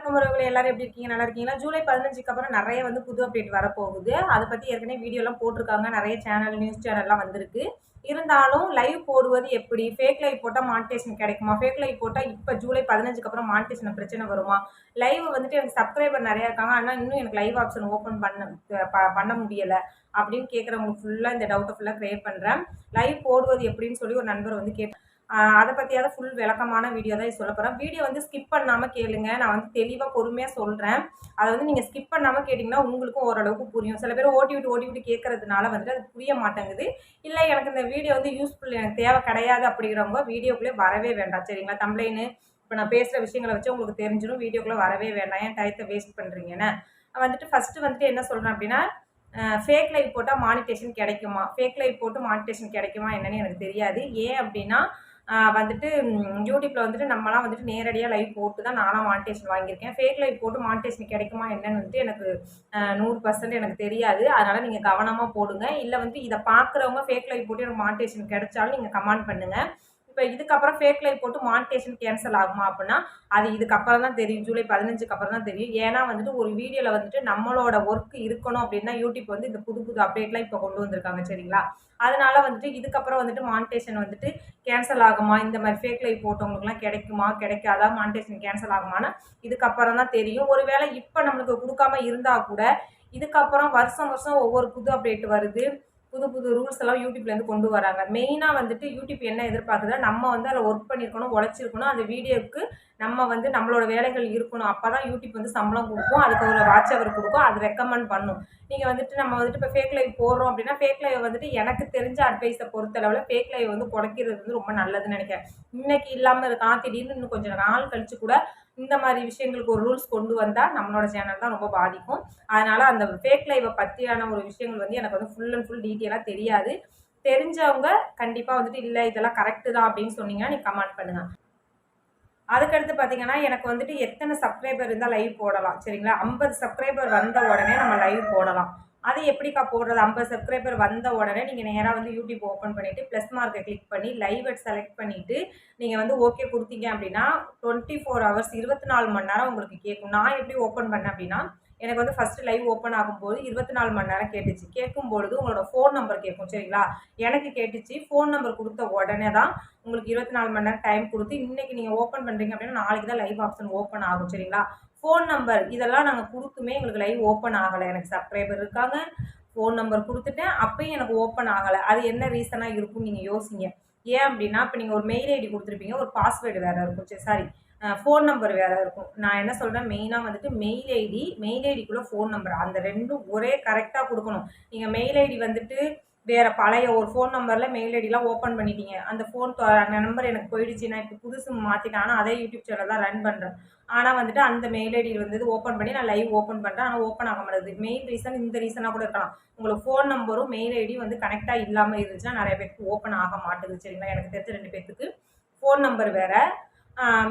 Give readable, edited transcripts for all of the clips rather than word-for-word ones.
வணக்கம் உறவுகளே, எல்லாரும் எப்படி இருக்கீங்க? நல்லா இருக்கீங்களா? ஜூலை 15க்கு அப்புறம் நெறைய புது அப்டேட் வரப்போகுது. அத பத்தி ஏற்கனவே வீடியோலாம் போட்டுருக்காங்க. நெறைய சேனல், நியூஸ் சேனல்லாம் வந்திருக்கு. இருந்தாலும் லைவ் போடுவது எப்படி? ஃபேக் லைவ் போட்டா மானிட்டேஷன் கிடைக்குமா? ஃபேக் லைவ் போட்டா இப்ப ஜூலை 15க்கு அப்புறம் மானிட்டேஷன் பிரச்சனை வருமா? லைவ் எனக்கு சப்ஸ்கிரைபர் நெறைய இருக்காங்க. ஆனா இன்னும் எனக்கு லைவ் ஆப்ஷன் ஓப்பன் பண்ண முடியல. அப்படின்னு கேட்கிறவங்களுக்கு ஃபுல்லா இந்த டவுட்ட ஃபுல்லா கிரியேட் பண்றேன். லைவ் போடுவது எப்படின்னு சொல்லி ஒரு நண்பர் கேட்டாங்க. அத பத்தியாவது ஃபுல் விளக்கமான வீடியோ தான் சொல்லப் போறேன். வீடியோ ஸ்கிப் பண்ணாம கேளுங்க. நான் தெளிவா பொறுமையா சொல்றேன். அத நீங்க ஸ்கிப் பண்ணாம கேட்டீங்கன்னா, உங்களுக்கும் ஓரளவுக்கு புரியும். சில பேர் ஓட்டி விட்டு கேட்கறதுனால அது புரிய மாட்டேங்குது. இல்ல எனக்கு இந்த வீடியோ யூஸ்ஃபுல் எனக்கு தேவை கிடையாது அப்படிங்கிறவங்க வீடியோக்குள்ளே வரவே வேண்டாம். சரிங்களா? தம்ப்ளைனு இப்ப நான் பேசுற விஷயங்கள வச்சு உங்களுக்கு தெரிஞ்சிரும். வீடியோக்குள்ள வரவே வேண்டாம். ஏன் டயத்த வேஸ்ட் பண்றீங்கன்னு. ஃபர்ஸ்ட் என்ன சொல்றேன் அப்படின்னா, ஃபேக் லைவ் போட்டா மானிட்டேஷன் கிடைக்குமா? ஃபேக் லைவ் போட்டு மானிட்டேஷன் கிடைக்குமா என்னன்னு எனக்கு தெரியாது. ஏன் அப்படின்னா, யூடியூப்ல நம்மலாம் நேரடியா லைவ் போட்டு தான் நான்லாம் மானிட்டேஷன் வாங்கியிருக்கேன். ஃபேக் லைவ் போட்டு மானிட்டேஷன் கிடைக்குமா என்னன்னு எனக்கு 100% எனக்கு தெரியாது. அதனால நீங்க கவனமா போடுங்க. இல்ல இத பார்க்குறவங்க ஃபேக் லைவ் போட்டு எனக்கு மானிட்டேஷன் கிடைச்சாலும் நீங்க கமெண்ட் பண்ணுங்க. இப்ப இதுக்கப்புறம் ஃபேக் லைவ் போட்டு மானிட்டேஷன் கேன்சல் ஆகுமா அப்படின்னா, அது இதுக்கப்புறம் தான் தெரியும். ஜூலை 15க்கு அப்புறம் தான் தெரியும். ஏன்னா ஒரு வீடியோல நம்மளோட ஒர்க் இருக்கணும் அப்படின்னா யூடியூப் இந்த புது புது அப்டேட்லாம் இப்ப கொண்டு வந்திருக்காங்க. சரிங்களா? அதனால இதுக்கப்புறம் மானிட்டேஷன் கேன்சல் ஆகுமா? இந்த மாதிரி ஃபேக் லைவ் போட்டவங்களுக்குலாம் கிடைக்குமா? கிடைக்காதா? மானிட்டேஷன் கேன்சல் ஆகுமான்னா, இதுக்கப்புறம் தான் தெரியும். ஒருவேளை இப்ப நம்மளுக்கு குடுக்காம இருந்தா கூட, இதுக்கப்புறம் வருஷம் வருஷம் ஒவ்வொரு புது அப்டேட் வருது. புது புது ரூல்ஸ் எல்லாம் யூடியூப்லேருந்து கொண்டு வராங்க. மெயினா யூடியூப் என்ன எதிர்பார்க்குதுன்னா, நம்ம அதில ஒர்க் பண்ணியிருக்கணும், உழைச்சிருக்கணும். அந்த வீடியோவுக்கு நம்ம நம்மளோட வேலைகள் இருக்கணும். அப்பதான் யூடியூப் சம்பளம் குடுக்கும். அதுக்கு ஒரு வாட்ச் ஹவர் குடுக்கும். அது ரெக்கமெண்ட் பண்ணும். நீங்க நம்ம இப்ப ஃபேக் லைவ் போடுறோம் அப்படின்னா, ஃபேக் லைவ் எனக்கு தெரிஞ்ச அட்வைஸ பொறுத்தளவுல ஃபேக் லைவ் குறைக்கிறது ரொம்ப நல்லதுன்னு நெனைக்கிறேன். இன்னைக்கு இல்லாம இருக்கலாம். திடீர்னு இன்னும் கொஞ்சம் நாள் கழிச்சு கூட இந்த மாரி விஷயங்களுக்கு ஒரு ரூல்ஸ் கொண்டு வந்தா நம்மளோட சேனல் தான் ரொம்ப பாதிக்கும். அதனால அந்த ஃபேக் லைவ பத்தியான ஒரு விஷயங்கள் எனக்கு ஃபுல் அண்ட் ஃபுல் டீட்டெயிலா தெரியாது. தெரிஞ்சவங்க கண்டிப்பா இல்ல இதெல்லாம் கரெக்ட் தான் அப்படின்னு சொன்னீங்கன்னா, நீங்க கமெண்ட் பண்ணுங்க. அதுக்கடுத்து பார்த்தீங்கன்னா, எனக்கு எத்தன சப்ஸ்கிரைபர் இருந்தா லைவ் போடலாம். சரிங்களா? 50 சப்ஸ்கிரைபர் வந்த உடனே நம்ம லைவ் போடலாம். அது எப்படிக்கா போடுறது? 50 சப்ஸ்கிரைபர் வந்த உடனே நீங்க நேரா யூடியூப் ஓப்பன் பண்ணிட்டு, பிளஸ் மார்க்க கிளிக் பண்ணி லைவ் செலக்ட் பண்ணிட்டு, நீங்க ஓகே குடுத்தீங்க அப்படின்னா, 24 ஹவர்ஸ் 24 மணி நேரம் உங்களுக்கு கேட்கும். நான் எப்படி ஓப்பன் பண்ணேன் அப்படின்னா, எனக்கு ஃபர்ஸ்ட் லைவ் ஓப்பன் ஆகும்போது 24 மணி நேரம் கேட்டுச்சு. கேட்கும்பொழுது உங்களோட ஃபோன் நம்பர் கேட்கும். சரிங்களா? எனக்கு கேட்டுச்சு. ஃபோன் நம்பர் குடுத்த உடனே தான் உங்களுக்கு 24 மணி நேரம் டைம் குடுத்து, இன்னைக்கு நீங்க ஓப்பன் பண்றீங்க அப்படின்னா, நாளைக்கு தான் லைவ் ஆப்ஷன் ஓப்பன் ஆகும். சரிங்களா? ஃபோன் நம்பர் இதெல்லாம் நாங்க குடுத்துமே எங்களுக்கு லைவ் ஓப்பன் ஆகல. எனக்கு சப்ஸ்கிரைபர் இருக்காங்க. ஃபோன் நம்பர் குடுத்துட்டேன். அப்பயும் எனக்கு ஓப்பன் ஆகல. அது என்ன ரீசனா இருக்கும்னு நீங்க யோசிங்க. ஏன் அப்படின்னா, இப்ப நீங்க ஒரு மெயில் ஐடி குடுத்துருப்பீங்க. ஒரு பாஸ்வேர்டு வேற இருக்கும். சாரி ஃபோன் நம்பர் வேற இருக்கும். நான் என்ன சொல்றேன் மெயினா மெயில் ஐடிக்குள்ள ஃபோன் நம்பர் அந்த 2ம் ஒரே கரெக்ட்டா குடுக்கணும். நீங்க மெயில் ஐடி வேற பழைய ஒரு ஃபோன் நம்பர்ல மெயில் ஐடிலாம் ஓப்பன் பண்ணிட்டீங்க. அந்த நம்பர் எனக்கு போயிடுச்சு. நான் இப்போ புது சிம் மாத்திட்டேன். ஆனா அதே யூடியூப் சேனல் தான் ரன் பண்றேன். ஆனா அந்த மெயில் ஐடி ஓப்பன் பண்ணி நான் லைவ் ஓப்பன் பண்றேன். ஆனா ஓப்பன் ஆக மாட்டேங்குது. மெயின் ரீசன் இந்த ரீசனா கூட இருக்கலாம். உங்களுக்கு ஃபோன் நம்பரும் மெயில் ஐடியும் கனெக்ட்டா இல்லாம இருந்துச்சுன்னா நெறைய பேருக்கு ஓப்பன் ஆக மாட்டேங்குது. சரிங்களா? எனக்கு தெரிஞ்ச 2 பேத்துக்கு ஃபோன் நம்பர் வேற,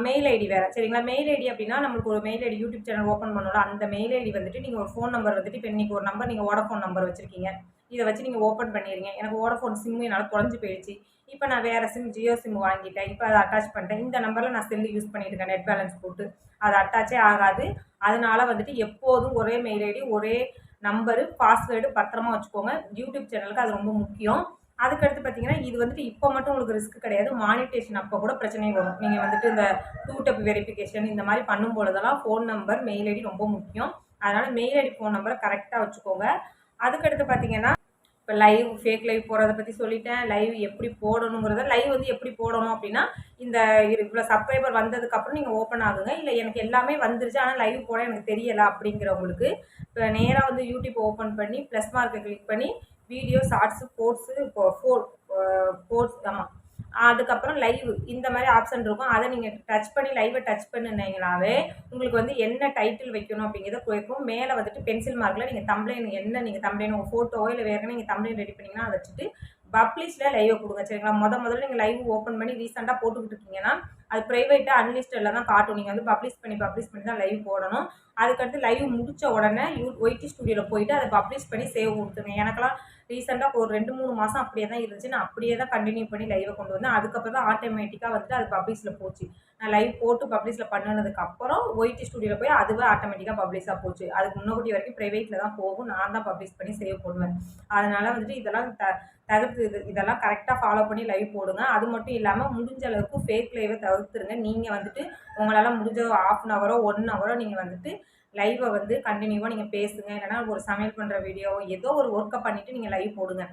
மெயில் ஐடி வேற. சரிங்களா? மெயில் ஐடி அப்படின்னா நம்மளுக்கு ஒரு mail ID YouTube channel open பண்ணோம்ல, அந்த மெயில் ஐடி நீங்க ஒரு ஃபோன் நம்பர் இப்ப இன்னைக்கு ஒரு நம்பர் நீங்க வோடாஃபோன் நம்பர் வச்சிருக்கீங்க. இத வச்சு நீங்க ஓப்பன் பண்ணிருங்க. எனக்கு வோடாஃபோன் சிம் என்னால தொலைஞ்சு போயிடுச்சு. இப்ப நான் வேற சிம் ஜியோ சிம் வாங்கிட்டேன். இப்ப அத அட்டாச் பண்ணிட்டேன். இந்த நம்பர்ல நான் செல் யூஸ் பண்ணிட்டு இருக்கேன். நெட் பேலன்ஸ் போட்டு. அது அட்டாச்சே ஆகாது. அதனால எப்போதும் ஒரே மெயில் ஐடி, ஒரே நம்பரு, பாஸ்வேர்டு பத்திரமா வச்சுக்கோங்க. யூடியூப் சேனலுக்கு அது ரொம்ப முக்கியம். அதுக்கடுத்து பார்த்தீங்கன்னா, இது இப்ப மட்டும் உங்களுக்கு ரிஸ்க் கிடையாது. மானிட்டேஷன் அப்ப கூட பிரச்சனை வரும். நீங்க இந்த 2 ஸ்டெப் வெரிஃபிகேஷன் இந்த மாரி பண்ணும்பொழுதெல்லாம் ஃபோன் நம்பர், மெயில் ஐடி ரொம்ப முக்கியம். அதனால மெயில் ஐடி, ஃபோன் நம்பர கரெக்ட்டா வச்சுக்கோங்க. அதுக்கடுத்து பார்த்தீங்கன்னா, இப்ப லைவ், ஃபேக் லைவ் போடுறத பத்தி சொல்லிட்டேன். லைவ் எப்படி போடணுங்கிறத லைவ் எப்படி போடணும் அப்படின்னா, இந்த இவ்வளோ சப்ஸ்கிரைபர் வந்ததுக்கப்புறம் நீங்க ஓப்பன் ஆகுங்க. இல்ல எனக்கு எல்லாமே வந்துருச்சு. ஆனா லைவ் போட எனக்கு தெரியல அப்படிங்கிறவங்களுக்கு, இப்ப நேரா யூடியூப் ஓப்பன் பண்ணி பிளஸ் மார்க்க கிளிக் பண்ணி வீடியோ, ஷார்ட்ஸ், போட்ஸ் ஆமா. அதுக்கப்புறம் லைவ் இந்த மாரி ஆப்ஷன் இருக்கும். அத நீங்க டச் பண்ணி லைவ டச் பண்ணுனீங்கனாவே, உங்களுக்கு என்ன டைட்டில் வைக்கணும் அப்படிங்கிறத கேட்கும். மேல பென்சில் மார்க்ல நீங்க தம்ப்ளைன் என்ன நீங்க தம்ப்ளைன் உங்க ஃபோட்டோவோ இல்ல வேற நீங்க தம்ப்ளைன் ரெடி பண்ணீங்கன்னா, அத வச்சுட்டு பப்ளிஷில் லைவை கொடுங்க சரிங்களா. முதல்ல நீங்கள் லைவ் ஓப்பன் பண்ணி ரீசெண்டாக போட்டுக்கிட்டு இருக்கீங்கன்னா அது ப்ரைவேட்டாக அன்லிஸ்டடில் தான் காட்டும். நீங்கள் வந்து பப்ளிஷ் பண்ணி தான் லைவ் போடணும். அதுக்கடுத்து லைவ் முடித்த உடனே ஒய்டி ஸ்டுடியோவில் போயிட்டு அதை பப்ளிஷ் பண்ணி சேவ் கொடுத்துருங்க. எனக்கெல்லாம் ரீசெண்டாக ஒரு 2-3 மாதம் அப்படியே தான் இருந்துச்சு. நான் அப்படியே தான் கண்டினியூ பண்ணி லைவை கொண்டு வந்தேன். அதுக்கப்புறம் தான் ஆட்டோமேட்டிக்காக வந்துட்டு அது பப்ளிஷில் போச்சு. நான் லைவ் போட்டு பப்ளிஷில் பண்ணினதுக்கப்புறம் ஒய்டி ஸ்டுடியோவில் போய் அதுவே ஆட்டோமேட்டிக்காக பப்ளிஷாக போச்சு. அதுக்கு முன்னாடி வரைக்கும் ப்ரைவேட்டில் தான் போகும். நான் தான் பப்ளிஷ் பண்ணி சேவ் பண்ணுவேன். அதனால் வந்துட்டு இதெல்லாம் தவிர்த்து இதெல்லாம் கரெக்டாக ஃபாலோ பண்ணி லைவ் போடுங்க. அது மட்டும் இல்லாமல் முடிஞ்ச அளவுக்கு ஃபேக் லைவை தவிர்த்துருங்க. நீங்கள் வந்துட்டு உங்களால் முடிஞ்ச 1/2 ஹவரோ 1 ஹவரோ நீங்கள் வந்துட்டு லைவை வந்து கண்டினியூவாக நீங்கள் பேசுங்க. இல்லைனா ஒரு சமையல் பண்ணுற வீடியோ ஏதோ ஒரு ஒர்க்கை பண்ணிவிட்டு நீங்கள் லைவ் போடுங்க.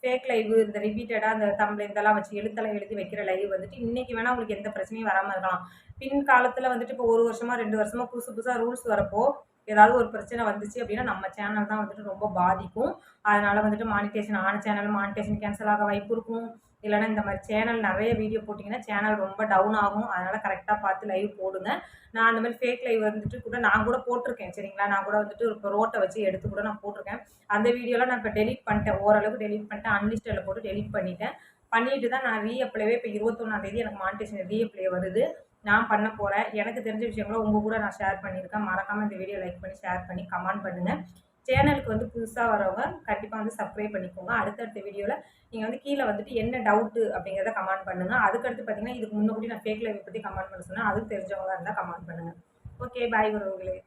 ஃபேக் லைவ் இந்த ரிப்பீட்டடாக அந்த தம்ப்லைன் இதெல்லாம் வச்சு எழுத்தெல்லாம் எழுதி வைக்கிற லைவ் வந்துட்டு இன்றைக்கி வேணால் உங்களுக்கு எந்த பிரச்சனையும் வராமல் இருக்கலாம். பின் காலத்தில் வந்துட்டு இப்போ 1 வருஷமா 2 வருஷமா புதுசாக ரூல்ஸ் வரப்போ ஏதாவது ஒரு பிரச்சனை வந்துச்சு அப்படின்னா நம்ம சேனல் தான் வந்துட்டு ரொம்ப பாதிக்கும். அதனால் வந்துட்டு மானிட்டேஷன் ஆன சேனல் மானிட்டேஷன் கேன்சல் ஆக வாய்ப்பு இருக்கும். இல்லைனா இந்த மாதிரி சேனல் நிறைய வீடியோ போட்டிங்கன்னா சேனல் ரொம்ப டவுன் ஆகும். அதனால் கரெக்டாக பார்த்து லைவ் போடுங்க. நான் அந்த மாதிரி ஃபேக் லைவ் வந்துட்டு கூட நான் கூட போட்டிருக்கேன் சரிங்களா. நான் கூட வந்துட்டு இப்போ ரோட்டை வச்சு எடுத்து கூட நான் போட்டிருக்கேன். அந்த வீடியோலாம் நான் இப்போ டெலிட் பண்ணிட்டேன். ஓரளவுக்கு டெலிட் பண்ணிட்டேன். அன்லிஸ்டடில் போட்டு டெலிட் பண்ணிட்டேன். பண்ணிட்டு தான் நான் ரீஅப்ளைவே இப்போ 21ஆம் தேதி எனக்கு மானிட்டேஷன் ரீஅப்ளை வருது. நான் பண்ண போகிறேன். எனக்கு தெரிஞ்ச விஷயங்கள உங்கள் கூட நான் ஷேர் பண்ணியிருக்கேன். மறக்காமல் இந்த வீடியோ லைக் பண்ணி ஷேர் பண்ணி கமெண்ட் பண்ணுங்கள். சேனலுக்கு வந்து புதுசாக வரவங்க கண்டிப்பாக வந்து சப்ஸ்கிரைப் பண்ணிக்கோங்க. அடுத்தடுத்த வீடியோவில் நீங்கள் வந்து கீழே வந்துட்டு என்ன டவுட்டு அப்படிங்கிறத கமெண்ட் பண்ணுங்கள். அதுக்கடுத்து பார்த்தீங்கன்னா இதுக்கு முன்னாடி நான் ஃபேக் லைவ் பற்றி கமெண்ட் பண்ண சொன்னேன். அதுக்கு தெரிஞ்சவங்களா இருந்தால் கமெண்ட் பண்ணுங்கள். ஓகே பாய் உறவுகளே.